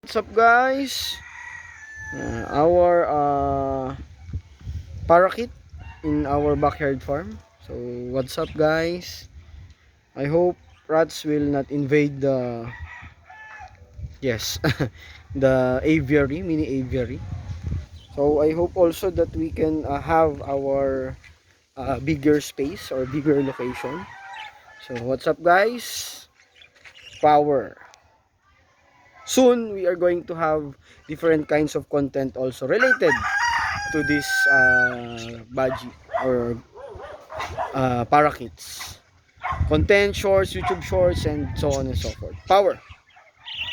What's up guys? Our parakeet in our backyard farm. So what's up guys? I hope rats will not invade the the aviary, mini aviary. So I hope also that we can have our bigger space or bigger location. So what's up guys? Power. Soon we are going to have different kinds of content also related to this budgie or parakeets. Content shorts, YouTube shorts, and so on and so forth. Power!